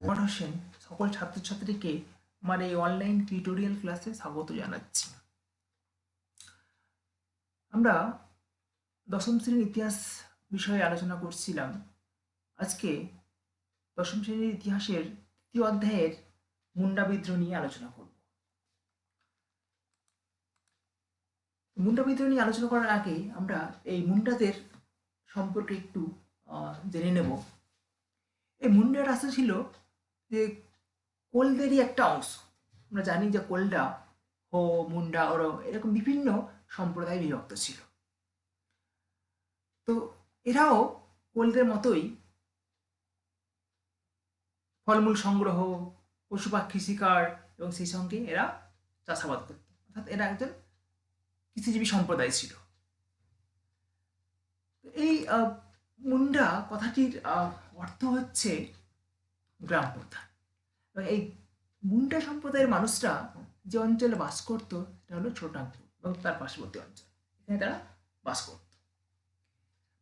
আমার হোসেন সকল ছাত্রছাত্রীকে আমার এই অনলাইন টিউটোরিয়াল ক্লাসে স্বাগত জানাচ্ছি। আমরা দশম শ্রেণীর ইতিহাস বিষয়ে আলোচনা করছিলাম। আজকে দশম শ্রেণীর ইতিহাসের তৃতীয় অধ্যায়ের মুন্ডা বিদ্রোহ নিয়ে আলোচনা করব। মুন্ডা বিদ্রোহ নিয়ে আলোচনা করার আগে আমরা এই মুন্ডাদের সম্পর্কে একটু জেনে নেব। এই মুন্ডা রাষ্ট্র ছিল যে কোলদেরই একটা অংশ। আমরা জানি যে কোলরা, হো, মুন্ডা, ওরো এরকম বিভিন্ন সম্প্রদায় বিভক্ত ছিল। তো এরাও কোলদের মতোই ফলমূল সংগ্রহ, পশু পাখি শিকার এবং সেই সঙ্গে এরা চাষাবাদ করত। অর্থাৎ এরা একজন কৃষিজীবী সম্প্রদায় ছিল। এই মুন্ডা কথাটির অর্থ হচ্ছে গ্রাম প্রধান। এবং এই মুন্ডা সম্প্রদায়ের মানুষরা যে অঞ্চলে বাস করত সেটা হলো ছোটাঙ্কুর এবং তার পার্শ্ববর্তী অঞ্চল। এখানে তারা বাস করত।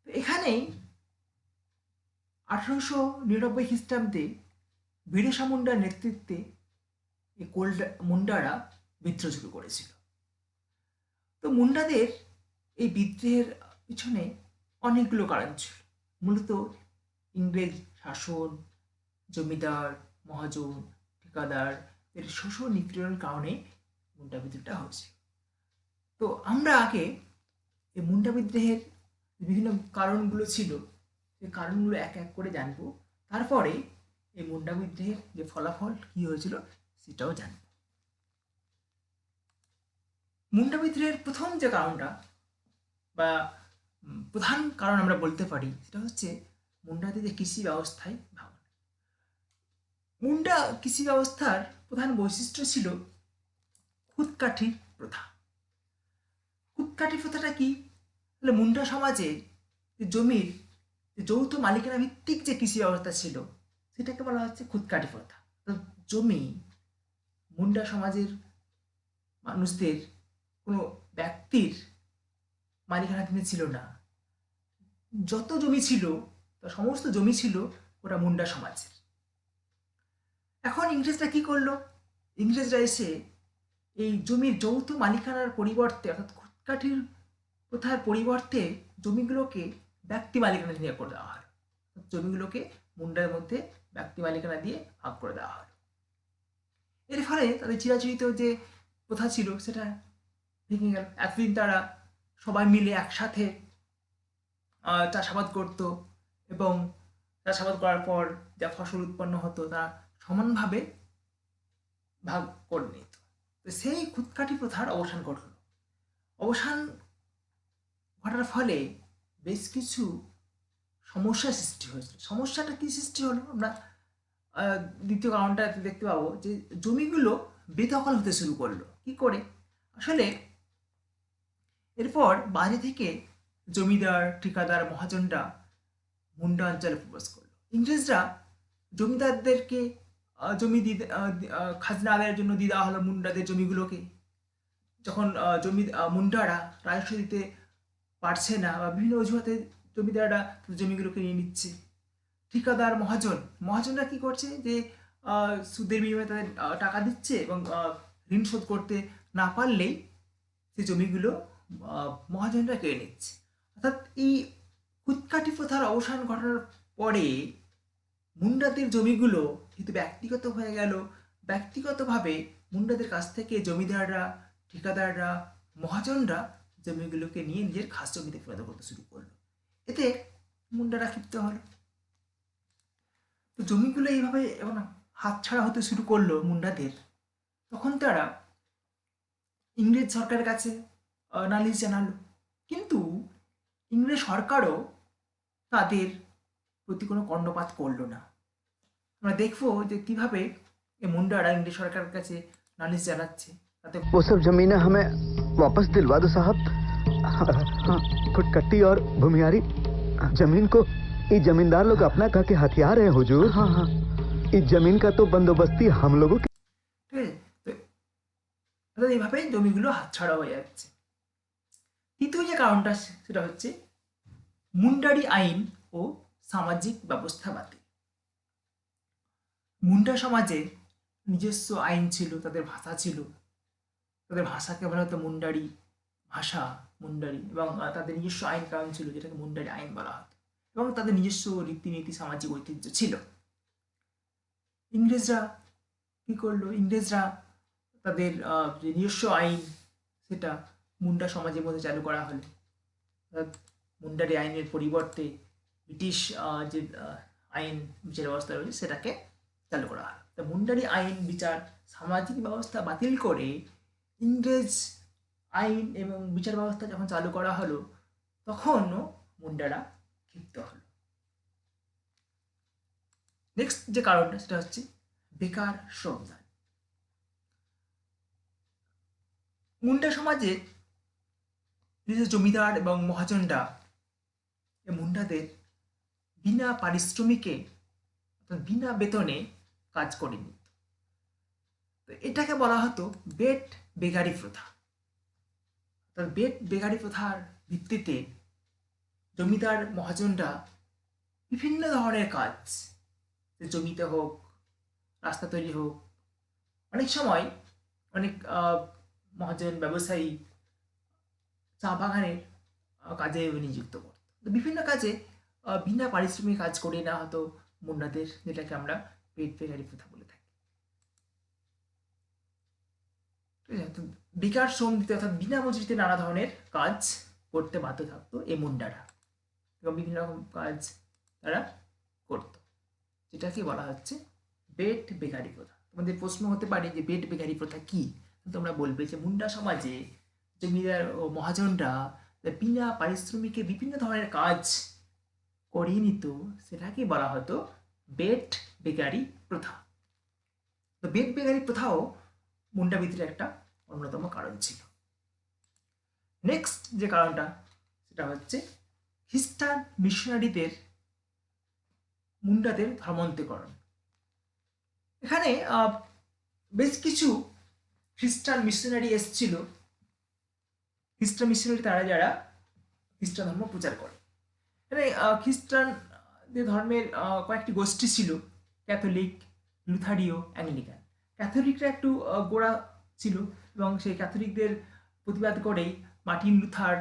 তো এখানেই 1899 খ্রিস্টাব্দে বিরসা মুন্ডার নেতৃত্বে এই মুন্ডারা বিদ্রোহ শুরু করেছিল। তো মুন্ডাদের এই বিদ্রোহের পিছনে অনেকগুলো কারণ ছিল। মূলত ইংরেজ শাসন, জমিদার, মহাজন, ঠিকাদার এর শোষণ নিপীড়নের কারণে মুন্ডা বিদ্রোহটা হয়েছিল। তো আমরা আগে এই মুন্ডা বিদ্রোহের বিভিন্ন কারণগুলো ছিল সেই কারণগুলো এক এক করে জানবো। তারপরে এই মুন্ডা বিদ্রোহের যে ফলাফল কি হয়েছিল সেটাও জানব। মুন্ডা বিদ্রোহের প্রথম যে কারণটা বা প্রধান কারণ আমরা বলতে পারি সেটা হচ্ছে মুন্ডাদের যে কৃষি ব্যবস্থায় ভাঙন। মুন্ডা কৃষি ব্যবস্থার প্রধান বৈশিষ্ট্য ছিল খুদকাঠি প্রথা। খুদকাঠি প্রথাটা কি? তাহলে মুন্ডা সমাজে যে জমির যে যৌথ মালিকানা ভিত্তিক যে কৃষি ব্যবস্থা ছিল সেটাকে বলা হচ্ছে খুদকাঠি প্রথা। তো জমি মুন্ডা সমাজের মানুষদের কোনো ব্যক্তির মালিকানাধীনে ছিল না। যত জমি ছিল তার সমস্ত জমি ছিল ওটা মুন্ডা সমাজের। এখন ইংরেজরা কি করলো? ইংরেজরা এসে এই জমির যৌথ মালিকানার পরিবর্তে অর্থাৎ খুদকাঠির প্রথার পরিবর্তে জমিগুলোকে ব্যক্তি মালিকানাধীনে করে দেওয়া হয়। জমিগুলোকে মুন্ডার মধ্যে ব্যক্তি মালিকানা দিয়ে ভাগ করে দেওয়া হয়। এর ফলে তাদের চিরাচরিত যে প্রথা ছিল সেটা ভেঙে গেল। এতদিন তারা সবাই মিলে একসাথে চাষাবাদ করত এবং চাষাবাদ করার পর যা ফসল উৎপন্ন হতো তা সমানভাবে ভাগ করে নিত। তো সেই খুদকাঠি প্রথার অবসান ঘটল। অবসান ঘটার ফলে বেশ কিছু সমস্যার সৃষ্টি হয়েছিল। সমস্যাটা কি সৃষ্টি হলো? আমরা দ্বিতীয় কারণটা দেখতে পাবো যে জমিগুলো বেদখল হতে শুরু করলো। কি করে? আসলে এরপর বাইরে থেকে জমিদার, ঠিকাদার, মহাজনরা মুন্ডা অঞ্চলে প্রবেশ করলো। ইংরেজরা জমিদারদেরকে জমি দিতে খাজনা আদায়ের জন্য দিয়ে দেওয়া হলো মুন্ডাদের জমিগুলোকে। যখন মুন্ডারা রাজস্ব দিতে পারছে না বা বিভিন্ন অজুহাতে জমিদাররা জমিগুলোকে নিয়ে নিচ্ছে। ঠিকাদার, মহাজনরা কি করছে যে সুদের বিনিময়ে তাদের টাকা দিচ্ছে এবং ঋণ শোধ করতে না পারলেই সেই জমিগুলো মহাজনরা কেড়ে নিচ্ছে। অর্থাৎ এই খুদকাঠি প্রথার অবসান ঘটানোর পরে মুন্ডাদের জমিগুলো কিন্তু ব্যক্তিগত হয়ে গেল। ব্যক্তিগতভাবে মুন্ডাদের কাছ থেকে জমিদাররা, ঠিকাদাররা, মহাজনরা জমিগুলোকে নিয়ে নিজের খাস জমিতে পরিণত করতে শুরু করলো। এতে মুন্ডারা ক্ষিপ্ত হলো। তো জমিগুলো এইভাবে এখন হাতছাড়া হতে শুরু করলো মুন্ডাদের। তখন তারা ইংরেজ সরকারের কাছে নালিশ জানালো। কিন্তু ইংরেজ সরকারও তাদের প্রতি কোনো কর্ণপাত করলো না। আমরা দেখবো যে কিভাবে এই মুন্ডারা ইংরেজ সরকারের কাছে নালিশ জানাচ্ছে। তাতে वो सब जमीनें हमें वापस दिलवा दो साहब। हाँ, खुटकट्टी और भूमियारी जमीन को ये जमींदार लोग अपना कह के हथियार हैं हुजूर। हाँ हाँ, इस जमीन का तो बंदोबस्ती हम लोगों की। ঠিক আছে? তো অর্থাৎ এইভাবে জমিগুলো হাতছাড়া হয়ে যাচ্ছে। তৃতীয় যে কারণটা সেটা হচ্ছে মুন্ডারি আইন ও সামাজিক ব্যবস্থা বাতিল। মুন্ডা সমাজে নিজস্ব আইন ছিল, তাদের ভাষা ছিল, তাদের ভাষাকে বলা হতো মুন্ডারি ভাষা, মুন্ডারি, এবং তাদের নিজস্ব আইন কানুন ছিল যেটাকে মুন্ডারি আইন বলা হতো, এবং তাদের নিজস্ব রীতিনীতি, সামাজিক ঐতিহ্য ছিল। ইংরেজরা কী করলো? ইংরেজরা তাদের যে নিজস্ব আইন সেটা মুন্ডা সমাজের মধ্যে চালু করা হলো। অর্থাৎ মুন্ডারি আইনের পরিবর্তে ব্রিটিশ যে আইন বিচার ব্যবস্থা রয়েছে সেটাকে চালু করা হয়। তো মুন্ডারি আইন বিচার সামাজিক ব্যবস্থা বাতিল করে ইংরেজ আইন এবং বিচার ব্যবস্থা যখন চালু করা হলো তখনও মুন্ডারা ক্ষিপ্ত হলো। নেক্সট যে কারণটা সেটা হচ্ছে বেকার শ্রমদান। মুন্ডা সমাজে যে জমিদার এবং মহাজনরা এই মুন্ডাদের বিনা পারিশ্রমিকে অর্থাৎ বিনা বেতনে কাজ করে নিত। তো এটাকে বলা হতো বেট বেগারি প্রথা। অর্থাৎ বেট বেগারি প্রথার ভিত্তিতে জমিদার মহাজনরা বিভিন্ন ধরনের কাজ, জমিতে হোক, রাস্তা তৈরি হোক, অনেক সময় অনেক মহাজন ব্যবসায়ী চা বাগানের কাজে নিযুক্ত করত। তো বিভিন্ন কাজে বিনা পারিশ্রমিক কাজ করে নেওয়া হতো মুন্ডাদের, যেটাকে আমরা পেট বেকারি প্রথা বলে থাকি। ঠিক আছে? তো বেকার শ্রম দিতে অর্থাৎ বিনা মজুরিতে নানা ধরনের কাজ করতে বাধ্য থাকতো এই মুন্ডারা, এবং বিভিন্ন রকম কাজ তারা করত, যেটাকে বলা হচ্ছে বেট বেকারি প্রথা। তোমাদের প্রশ্ন হতে পারে যে বেট বেকারি প্রথা কি? তোমরা বলবে যে মুন্ডা সমাজে জমিদার ও মহাজনরা বিনা পারিশ্রমিকে বিভিন্ন ধরনের কাজ করিয়ে নিত, সেটাকে বলা হতো বেট বেকারি প্রথা। তো বেট বেকারি প্রথাও মুন্ডা বিদ্রোহের একটা অন্যতম কারণ ছিল। নেক্সট যে কারণটা সেটা হচ্ছে খ্রিস্টান মিশনারিদের মুন্ডাদের ধর্মান্তরীকরণ। এখানে বেশ কিছু খ্রিস্টান মিশনারি এসেছিল। খ্রিস্টান মিশনারি তারা যারা খ্রিস্টান ধর্ম প্রচার করে। এখানে খ্রিস্টানদের ধর্মের কয়েকটি গোষ্ঠী ছিল: ক্যাথলিক, লুথারীয়, অ্যাংলিকান। ক্যাথলিকরা একটু গোড়া ছিল, এবং সেই ক্যাথলিকদের প্রতিবাদ করেই মার্টিন লুথার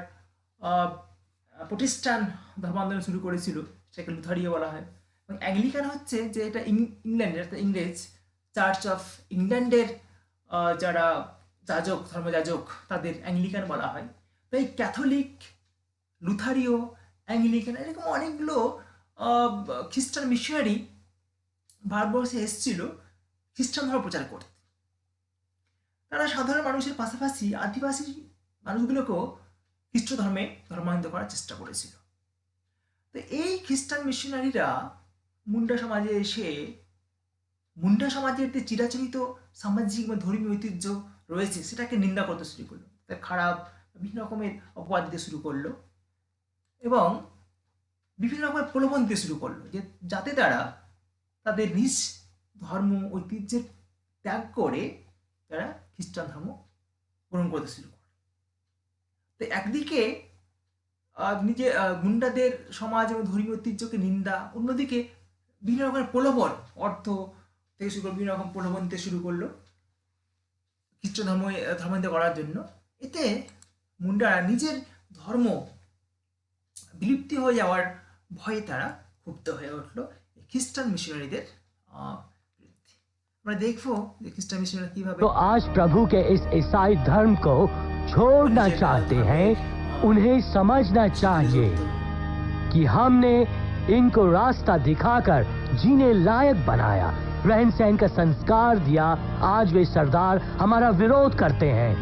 প্রোটেস্টান ধর্মান্দোলন শুরু করেছিল, সেটাকে লুথারীয় বলা হয়। এবং অ্যাংলিকান হচ্ছে যে এটা ইংল্যান্ডের, ইংরেজ চার্চ অফ ইংল্যান্ডের যারা যাজক, ধর্মযাজক, তাদের অ্যাংলিকান বলা হয়। তাই ক্যাথলিক, লুথারীয়, অ্যাংলিকান এরকম অনেকগুলো খ্রিস্টান মিশনারি ভারতবর্ষে এসেছিল খ্রিস্টান ধর্ম প্রচার করতে। তারা সাধারণ মানুষের পাশাপাশি আদিবাসী মানুষগুলোকেও খ্রিস্ট ধর্মে ধর্মান্তর করার চেষ্টা করেছিল। তো এই খ্রিস্টান মিশনারিরা মুন্ডা সমাজে এসে মুন্ডা সমাজের যে চিরাচরিত সামাজিক বা ধর্মীয় ঐতিহ্য রয়েছে সেটাকে নিন্দা করতে শুরু করলো, তার খারাপ বিভিন্ন রকমের অপবাদ দিতে শুরু করলো, এবং বিভিন্ন রকমের প্রলোভন দিতে শুরু করলো যে যাতে তারা তাদের নিজ ধর্ম ঐতিহ্যের ত্যাগ করে তারা খ্রিস্টান ধর্ম গ্রহণ করতে শুরু করে। তো একদিকে নিজে গুন্ডাদের সমাজ এবং ধর্মীয় ঐতিহ্যকে নিন্দা, অন্যদিকে বিভিন্ন রকমের প্রলোভন, অর্থ থেকে শুরু করে বিভিন্ন রকম প্রলোভন দিতে শুরু করলো খ্রিস্ট ধর্মান্তর করার জন্য। এতে মুন্ডারা নিজের ধর্ম বিলুপ্তি হয়ে যাওয়ার ভয়ে তারা ক্ষুব্ধ হয়ে উঠলো খ্রিস্টান মিশনারিদের বিরুদ্ধে। আমরা দেখবো যে খ্রিস্টান মিশনারি কিভাবে तो आज प्रभु के इस ईसाई धर्म को छोड़ना चाहते हैं। उन्हें समझना चाहिए कि हमने इनको रास्ता दिखाकर जीने लायक बनाया, रहन सहन का संस्कार दिया। आज वे सरदार हमारा विरोध करते हैं।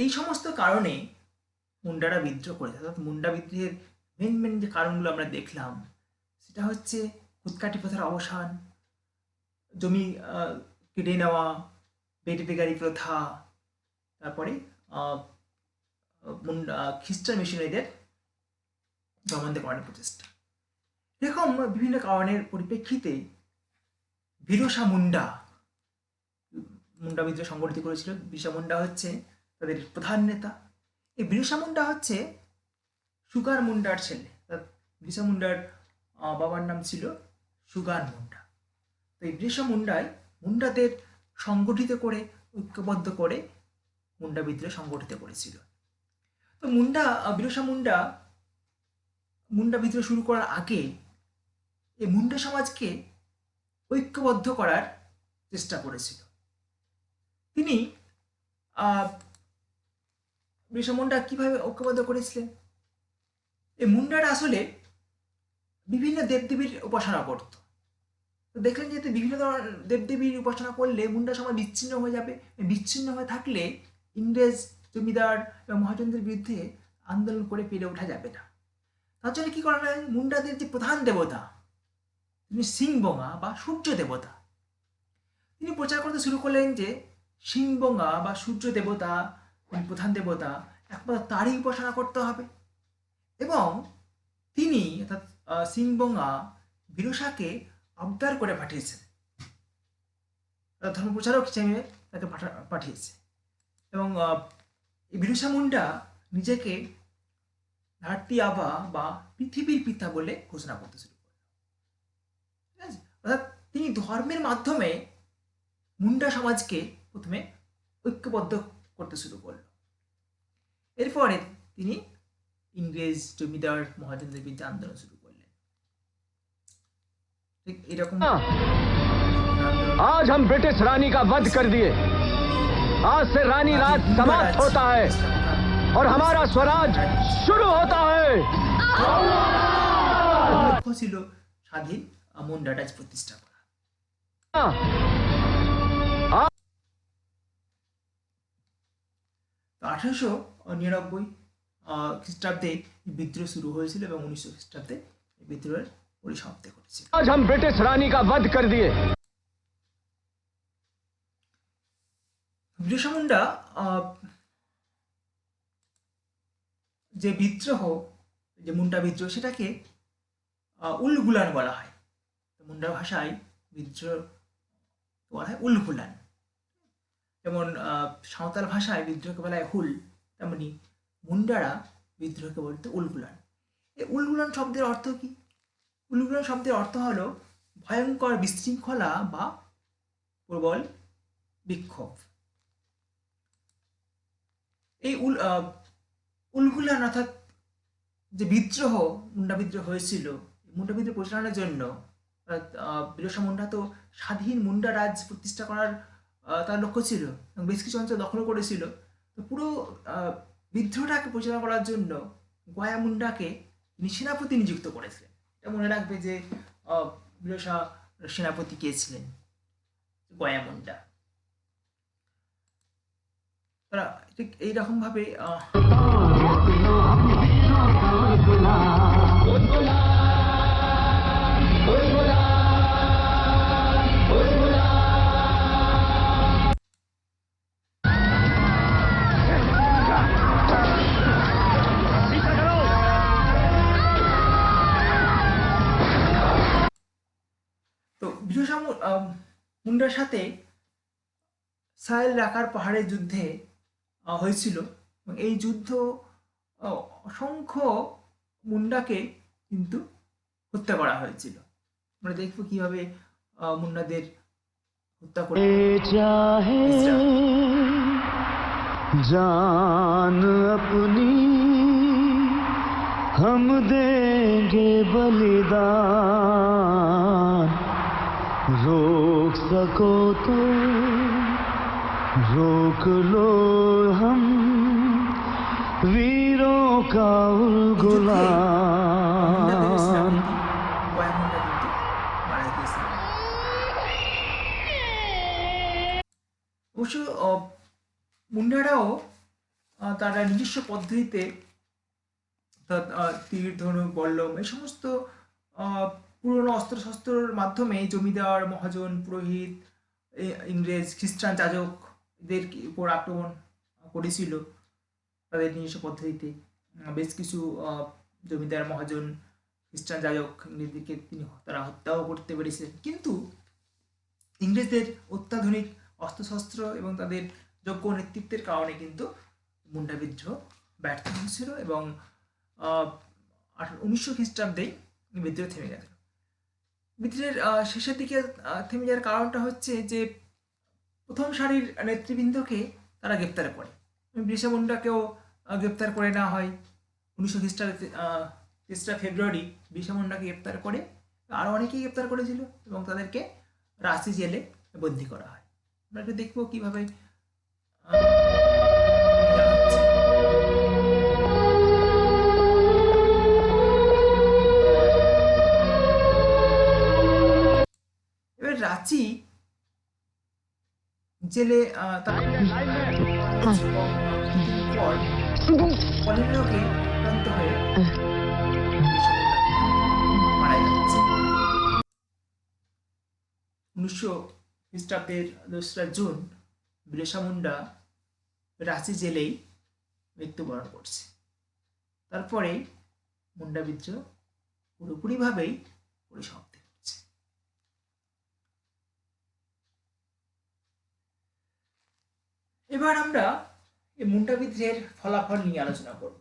এই সমস্ত কারণে মুন্ডারা বিদ্রোহ করেছে। অর্থাৎ মুন্ডা বিদ্রোহের মেন যে কারণগুলো আমরা দেখলাম সেটা হচ্ছে খুদকাটি প্রথার অবসান, জমি কেটে নেওয়া, বেট বেকারি প্রথা, তারপরে খ্রিস্টান মিশনারিদের ধর্মান্তর করানোর প্রচেষ্টা। এরকম বিভিন্ন কারণের পরিপ্রেক্ষিতে বিরসা মুন্ডা বিদ্রোহ সংগঠিত করেছিল। বিরসা মুন্ডা হচ্ছে তাদের প্রধান নেতা। এই বিরসা মুন্ডা হচ্ছে সুগার মুন্ডার ছেলে। বিরসা মুন্ডার বাবার নাম ছিল সুগান মুন্ডা। তো এই বিরসা মুন্ডাই মুন্ডাদের সংগঠিত করে ঐক্যবদ্ধ করে মুন্ডা বিদ্রোহ সংগঠিত করেছিল। তো বিরসা মুন্ডা মুন্ডা বিদ্রোহ শুরু করার আগে এই মুন্ডা সমাজকে ঐক্যবদ্ধ করার চেষ্টা করেছিল। তিনি বিরসা মুন্ডা কিভাবে ঐক্যবদ্ধ করেছিলেন? এই মুন্ডারা আসলে বিভিন্ন দেবদেবীর উপাসনা করত। তো দেখলেন যেহেতু বিভিন্ন ধরনের দেবদেবীর উপাসনা করলে মুন্ডা সমাজ বিচ্ছিন্ন হয়ে যাবে। বিচ্ছিন্ন হয়ে থাকলে ইংরেজ জমিদার এবং মহাজনদের বিরুদ্ধে আন্দোলন করে পেরে ওঠা যাবে না। তার জন্য কি করা হয়, মুন্ডাদের যে প্রধান দেবতা তিনি সিংবঙ্গা বা সূর্য দেবতা, তিনি প্রচার করতে শুরু করলেন যে সিংবঙ্গা বা সূর্য দেবতা প্রধান দেবতা, একমাত্র তারই উপাসনা করতে হবে। এবং তিনি অর্থাৎ সিংবঙ্গা বিরসাকে আবদার করে পাঠিয়েছেন, ধর্মপ্রচারক হিসেবে তাকে পাঠিয়েছে। এবং এই বিরসা মুন্ডা নিজেকে ধরতি আবা বা পৃথিবীর পিতা বলে ঘোষণা করতে শুরু করলেন। ঠিক আছে, অর্থাৎ তিনি ধর্মের মাধ্যমে মুন্ডা সমাজকে প্রথমে ঐক্যবদ্ধ করতে শুরু করল। এরপরে তিনি ইংরেজ জমিদার মহাজনদের বিরুদ্ধে আন্দোলন শুরু করলেন। ঠিক এরকম आज हम ब्रिटिश रानी का वध कर दिए। आज से रानी राज समाप्त होता है और हमारा स्वराज शुरू होता है। লক্ষ্য ছিল স্বাধীন মুন্ডা রাজ প্রতিষ্ঠা করা। তো 1899 খ্রিস্টাব্দে বিদ্রোহ শুরু হয়েছিল এবং 1900 খ্রিস্টাব্দে বিদ্রোহের পরিসমাপ্তি ঘটেছিল। आज हम ब्रिटिश रानी का वध कर दिए। বিরসা মুন্ডা যে বিদ্রোহ, যে মুন্ডা বিদ্রোহ, সেটাকে উলগুলান বলা হয়। মুন্ডা ভাষায় বিদ্রোহ বলা হয় উলগুলান। যেমন সাঁওতাল ভাষায় বিদ্রোহকে বলা হয় হুল, তেমনি মুন্ডারা বিদ্রোহকে বলতে উলগুলান। এই উলগুলান শব্দের অর্থ কি? উলগুলান শব্দের অর্থ হলো ভয়ঙ্কর বিশৃঙ্খলা বা প্রবল বিক্ষোভ। এই উলগুলান অর্থাৎ যে বিদ্রোহ, মুন্ডা বিদ্রোহ হয়েছিল, মুন্ডা বিদ্রোহ পরিচালনার জন্য বিরসা মুন্ডা তো স্বাধীন মুন্ডা রাজ প্রতিষ্ঠা করার তার লক্ষ্য ছিল এবং বেশ কিছু অঞ্চল দখল করেছিল। তো পুরো বিদ্রোহটাকে পরিচালনা করার জন্য গয়া মুন্ডাকে তিনি সেনাপতি নিযুক্ত করেছিলেন। এটা মনে রাখবে যে বিরসা সেনাপতি কে ছিলেন, গয়া মুন্ডা। তারা ঠিক এইরকম ভাবে তো বিরসা মুন্ডার সাথে সাহেল রাকার পাহাড়ের যুদ্ধে হয়েছিল এবং এই যুদ্ধ অসংখ্য মুন্ডাকে কিন্তু হত্যা করা হয়েছিল। আমরা দেখবো কিভাবে মুন্ডাদের হত্যা করে। जान अपनी हम देंगे बलिदान, रोक सको तो रोक लो हम वीरों का उलगुलान। অবশ্য মুন্ডারাও তারা নিজস্ব পদ্ধতিতে তীর, ধনুক, বল্লম এই সমস্ত পুরনো অস্ত্রশস্ত্রের মাধ্যমে জমিদার, মহাজন, পুরোহিত, ইংরেজ, খ্রিস্টান যাজকদের উপর আক্রমণ করেছিল তাদের নিজস্ব পদ্ধতিতে। বেশ কিছু জমিদার, মহাজন, খ্রিস্টান যাজক ইংরেজদেরকে তারা হত্যাও করতে পেরেছিলেন। কিন্তু ইংরেজদের অত্যাধুনিক অস্ত্রশস্ত্র এবং তাদের যোগ্য নেতৃত্বের কারণে কিন্তু মুন্ডা বিদ্রোহ ব্যর্থ হয়েছিল এবং 1900 খ্রিস্টাব্দেই বিদ্রোহ থেমে গেছিল। বিদ্রোহের শেষের দিকে থেমে যাওয়ার কারণটা হচ্ছে যে প্রথম সারির নেতৃবৃন্দকে তারা গ্রেপ্তার করে। বিরসা মুন্ডাকেও গ্রেপ্তার করে নেওয়া হয় 1900 ফেব্রুয়ারি। বিরসা মুন্ডাকে গ্রেপ্তার করে, আরও অনেকেই গ্রেপ্তার করেছিল এবং তাদেরকে রাঁচি জেলে বন্দি করা হয়। আমরা একটু দেখবো কিভাবে দেওয়া হচ্ছে। এবার রাঁচি জেলে তার পর কলিঙ্গকে আক্রান্ত হয়ে মারা যাচ্ছে। 1900 খ্রিস্টাব্দের 2রা জুন বিরসা মুন্ডা রাঁচি জেলেই মৃত্যুবরণ করছে। তারপরে মুন্ডা বিদ্রোহ পুরোপুরিভাবেই পরিসমাপ্তি ঘটছে। এবার আমরা এই মুন্ডা বিদ্রোহের ফলাফল নিয়ে আলোচনা করব।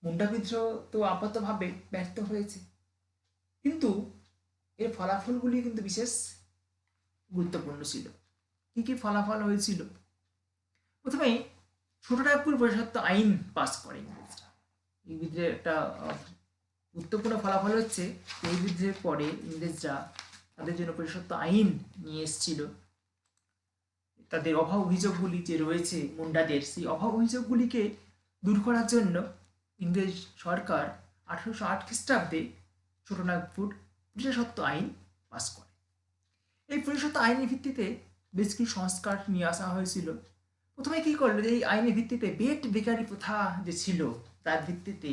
মুন্ডা বিদ্রোহ তো আপাতভাবে ব্যর্থ হয়েছে, কিন্তু এর ফলাফলগুলি কিন্তু বিশেষ গুরুত্বপূর্ণ ছিল। কি কি ফলাফল হয়েছিল? প্রথমেই ছোটনাগপুর পরিষদ আইন পাস করে ইংরেজরা। এই বিদ্রোহের একটা গুরুত্বপূর্ণ ফলাফল হচ্ছে এই বিদ্রোহের পরে ইংরেজরা তাদের জন্য পরিষদ আইন নিয়ে এসেছিল। তাদের অভাব অভিযোগগুলি যে রয়েছে মুন্ডাদের, সেই অভাব অভিযোগগুলিকে দূর করার জন্য ইংরেজ সরকার 1808 খ্রিস্টাব্দে ছোটনাগপুর পরিষদ আইন পাস করে। এই পরিষদ আইনের ভিত্তিতে বেশ কিছু সংস্কার নিয়ে আসা হয়েছিল। প্রথমে কি করলো, যে এই আইনের ভিত্তিতে বেট বেকারি প্রথা যে ছিল তার ভিত্তিতে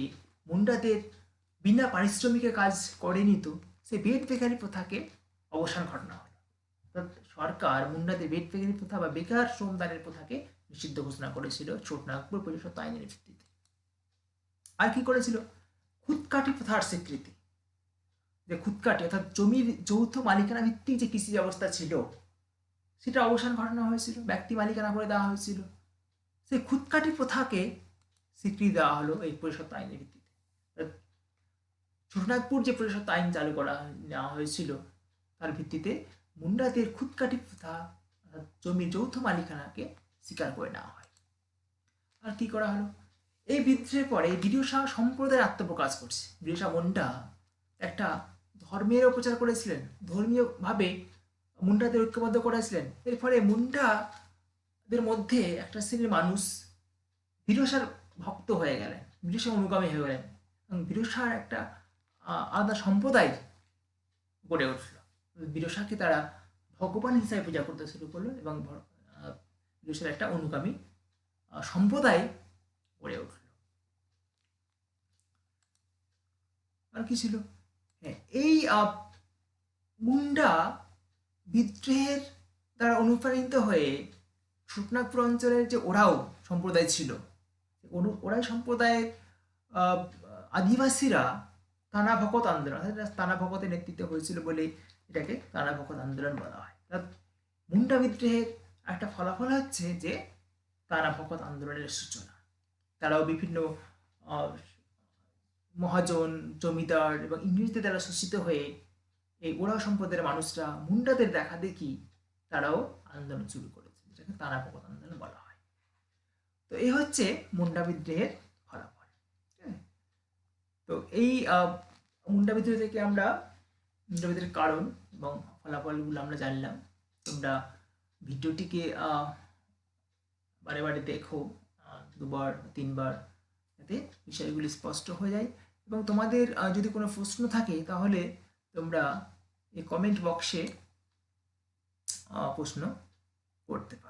মুন্ডাদের বিনা পারিশ্রমিকে কাজ করে নিত, সেই বেট বেকারি প্রথাকে অবসান ঘটানো হলো। সরকার মুন্ডাদের বেট বেকারি প্রথা বা বেকার শ্রমদানের প্রথাকে নিষিদ্ধ ঘোষণা করেছিল ছোটনাগপুর পরিষদ আইনের ভিত্তিতে। আর কি করেছিল, খুদকাঠি প্রথার স্বীকৃতি। যে খুদকাঠি অর্থাৎ জমির যৌথ মালিকানা ভিত্তিক যে কৃষি ব্যবস্থা ছিল সেটা অবসান ঘটানো হয়েছিল, ব্যক্তি মালিকানা করে দেওয়া হয়েছিল। সেই খুদকাঠি প্রথাকে স্বীকৃতি দেওয়া হলো এই পরিষদ আইনের ভিত্তিতে। ছোটনাগপুর যে পরিষদ আইন চালু করা নেওয়া হয়েছিল তার ভিত্তিতে মুন্ডাদের খুদকাঠি প্রথা অর্থাৎ জমির যৌথ মালিকানাকে স্বীকার করে নেওয়া হয়। আর কি করা হলো, এই বিদ্রোহের পরে বিরসা সম্প্রদায়ের আত্মপ্রকাশ করছে। বিরসা মুন্ডা একটা ধর্মের প্রচার করেছিলেন, ধর্মীয়ভাবে মুন্ডাদের ঐক্যবদ্ধ করেছিলেন। এর ফলে মুন্ডাদের মধ্যে একটা শ্রেণীর মানুষ বিরসার ভক্ত হয়ে গেলেন, বিরসার অনুগামী হয়ে গেলেন এবং বিরসার একটা আলাদা সম্প্রদায় গড়ে উঠল। বিরসাকে তারা ভগবান হিসাবে পূজা করতে শুরু করলো এবং বিরসার একটা অনুগামী সম্প্রদায় গড়ে উঠল। আর কি ছিল, হ্যাঁ, এই মুন্ডা বিদ্রোহের দ্বারা অনুপ্রাণিত হয়ে ছোটনাগপুর অঞ্চলের যে ওরাও সম্প্রদায় ছিল, ওরাই সম্প্রদায়ের আদিবাসীরা তানা ভকত আন্দোলন, তানা ভকতের নেতৃত্বে হয়েছিল বলে এটাকে তানা ভকত আন্দোলন বলা হয়। মুন্ডা বিদ্রোহের একটা ফলাফল হচ্ছে যে তানা ভকত আন্দোলনের সূচনা। তারাও বিভিন্ন মহাজন, জমিদার এবং ইংরেজদের দ্বারা শোষিত হয়ে এই ওরাও সম্প্রদায়ের মানুষরা মুন্ডাদের দেখা দেখি তারাও আন্দোলন শুরু করেছে, যেটাকে তানা ভকত আন্দোলন বলা হয়। তো এই হচ্ছে মুন্ডা বিদ্রোহের ফলাফল। তো এই মুন্ডা বিদ্রোহ থেকে আমরা মুন্ডা বিদ্রোহের কারণ এবং ফলাফলগুলো আমরা জানলাম। তোমরা ভিডিওটিকে বারে বারে দেখো, 2বার 3বার, যাতে বিষয়গুলি স্পষ্ট হয়ে যায়। এবং তোমাদের যদি কোনো প্রশ্ন থাকে তাহলে তোমরা এই কমেন্ট বক্সে প্রশ্ন করতে পারো।